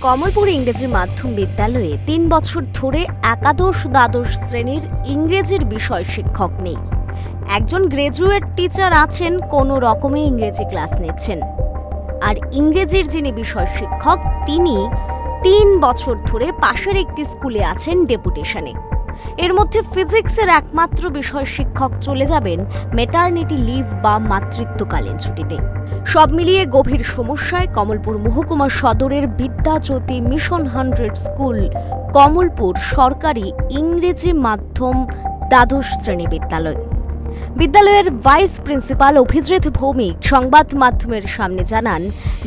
কমলপুর ইংরেজি মাধ্যম বিদ্যালয়ে ৩ বছর ধরে একাদশ দ্বাদশ শ্রেণীর ইংরেজির বিষয় শিক্ষক নেই। একজন গ্র্যাজুয়েট টিচার আছেন, কোনো রকমে ইংরেজি ক্লাস নিচ্ছেন। আর ইংরেজির যিনি বিষয় শিক্ষক, তিনি ৩ বছর ধরে পাশের একটি স্কুলে আছেন ডেপুটেশনে। এর মধ্যে ফিজিক্সের একমাত্র বিষয় শিক্ষক চলে যাবেন ম্যাটারনিটি লিভ বা মাতৃত্বকালীন ছুটিতে। সব মিলিয়ে গভীর সমস্যায় কমলপুর মহকুমা সদরের বিদ্যাজ্যোতি মিশন 100 স্কুল কমলপুর সরকারি ইংরেজি মাধ্যম দ্বাদশ শ্রেণী বিদ্যালয়। বিদ্যালয়ের ভাইস প্রিন্সিপাল অভিজিৎ ভৌমিক সংবাদ মাধ্যমের সামনে জানান,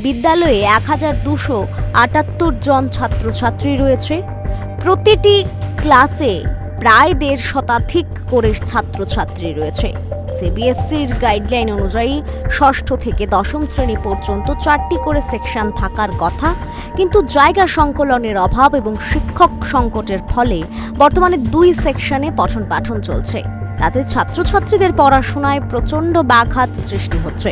বিদ্যালয়ে 1278 জন ছাত্রছাত্রী রয়েছে। প্রতিটি ক্লাসে প্রায় 1.5 শতাধিক করে ছাত্রছাত্রী রয়েছে। সিবিএসসির গাইডলাইন অনুযায়ী ষষ্ঠ থেকে দশম শ্রেণী পর্যন্ত 4টি করে সেকশন থাকার কথা, কিন্তু জায়গা সংকলনের অভাব এবং শিক্ষক সংকটের ফলে বর্তমানে 2 সেকশনে পঠন পাঠন চলছে। তাতে ছাত্রছাত্রীদের পড়াশোনায় প্রচণ্ড ব্যাঘাত সৃষ্টি হচ্ছে।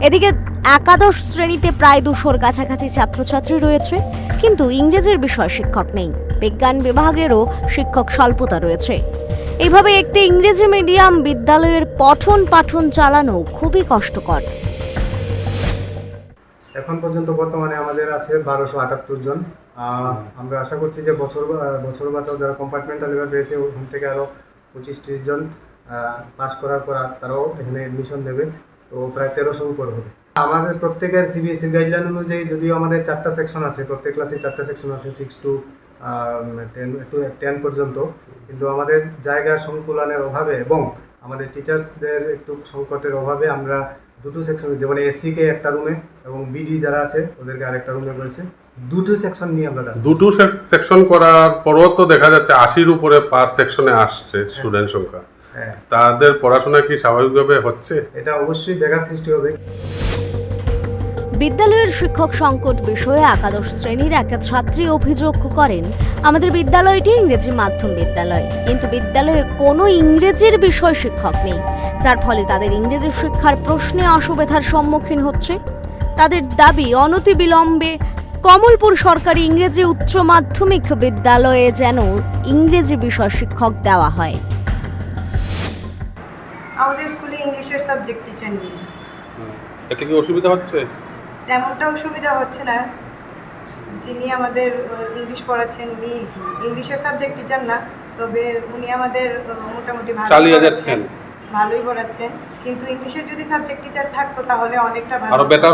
এদিকে একাদশ শ্রেণীতে প্রায় 200-র কাছাকাছি ছাত্রছাত্রী রয়েছে, কিন্তু ইংরেজির বিষয় শিক্ষক নেই। বিজ্ঞান বিভাগেরও শিক্ষক স্বল্পতা রয়েছে। এইভাবে একটি ইংরেজি মিডিয়াম বিদ্যালয়ের পঠন পাঠন চালানো খুবই কষ্টকর। এখন পর্যন্ত বর্তমানে আমাদের আছে 1278 জন। আমরা আশা করছি যে বছর বাঁচাও যারা কম্পার্টমেন্টাল লেভেল পেয়েছে ওখান থেকে আরও 25-30 জন পাস করার পর তারাও এখানে অ্যাডমিশন নেবে, তো প্রায় 1300 উপর হবে। আমাদের প্রত্যেকের সিবিএসসি গাইডলাইন অনুযায়ী যদিও আমাদের 4টা সেকশন আছে, প্রত্যেক ক্লাসে 4টা সেকশন আছে, 6 to 10 পর্যন্ত, কিন্তু আমাদের জায়গার সংকুলনের অভাবে এবং আমাদের টিচার্সদের একটু সংকটের অভাবে আমরা 2টো সেকশন, যেমন এসসিকে একটা রুমে এবং বিডি যারা আছে ওদেরকে আরেকটা রুমে করেছে। 2টো সেকশন নিয়ে আমরা কাজ। 2টো সেকশন করার পরও তো দেখা যাচ্ছে 80-র উপরে পার সেকশনে আসছে স্টুডেন্ট সংখ্যা। তাদের পড়াশোনা কি স্বাভাবিকভাবে হচ্ছে? এটা অবশ্যই ব্যাঘাত সৃষ্টি হবে। বিদ্যালয়ের শিক্ষক সংকট বিষয়ে একাদশ শ্রেণীর এক ছাত্রী অভিযোগ করেন, আমাদের বিদ্যালয়টি ইংরেজি মাধ্যম বিদ্যালয়, কিন্তু বিদ্যালয়ে কোনো ইংরেজির বিষয় শিক্ষক নেই, যার ফলে তাদের ইংরেজি শিক্ষার প্রশ্নে অসুবিধার সম্মুখীন হচ্ছে। তাদের দাবি, অনতিবিলম্বে কমলপুর সরকারি ইংরেজি উচ্চ মাধ্যমিক বিদ্যালয়ে যেন ইংরেজি বিষয় শিক্ষক দেওয়া হয়। আমাদের স্কুলে ইংলিশের সাবজেক্ট টিচার নেই। এতে কি অসুবিধা হচ্ছে? তেমনটা অসুবিধা হচ্ছে না। যিনি আমাদের ইংলিশ পড়াচ্ছেন উনি ইংলিশের সাবজেক্ট টিচার না, তবে উনি আমাদের মোটামুটি চালিয়ে যাচ্ছেন, ভালোই পড়াচ্ছেন। কিন্তু ইংলিশের যদি সাবজেক্ট টিচার থাকতো তাহলে অনেকটা ভালো, আরো বেটার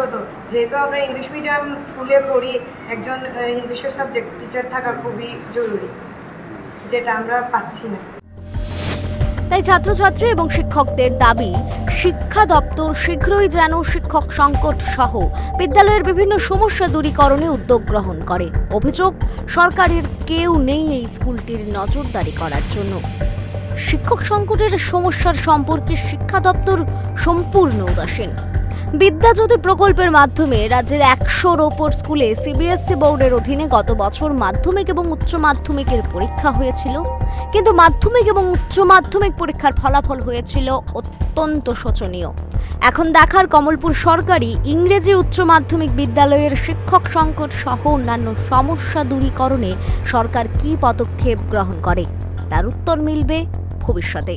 হতো। যেহেতু আমরা ইংলিশ মিডিয়াম স্কুলে পড়ি, একজন ইংলিশের সাবজেক্ট টিচার থাকা খুবই জরুরি, যেটা আমরা পাচ্ছি না। তাই ছাত্রছাত্রী এবং শিক্ষকদের দাবি, শিক্ষা দপ্তর শীঘ্রই যেন শিক্ষক সংকট সহ বিদ্যালয়ের বিভিন্ন সমস্যা দূরীকরণে উদ্যোগ গ্রহণ করে। অভিযোগ, সরকারের কেউ নেই এই স্কুলটির নজরদারি করার জন্য। শিক্ষক সংকটের সমস্যার সম্পর্কে শিক্ষা দপ্তর সম্পূর্ণ উদাসীন। বিদ্যাজ্যোতি প্রকল্পের মাধ্যমে রাজ্যের 100-র ওপর স্কুলে সিবিএসসি বোর্ডের অধীনে গত বছর মাধ্যমিক এবং উচ্চ মাধ্যমিকের পরীক্ষা হয়েছিল, কিন্তু মাধ্যমিক এবং উচ্চ মাধ্যমিক পরীক্ষার ফলাফল হয়েছিল অত্যন্ত শোচনীয়। এখন দেখার কমলপুর সরকারি ইংরেজি উচ্চ মাধ্যমিক বিদ্যালয়ের শিক্ষক সংকট সহ অন্যান্য সমস্যা দূরীকরণে সরকার কী পদক্ষেপ গ্রহণ করে, তার উত্তর মিলবে ভবিষ্যতে।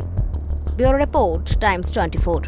Bureau report, Times 24।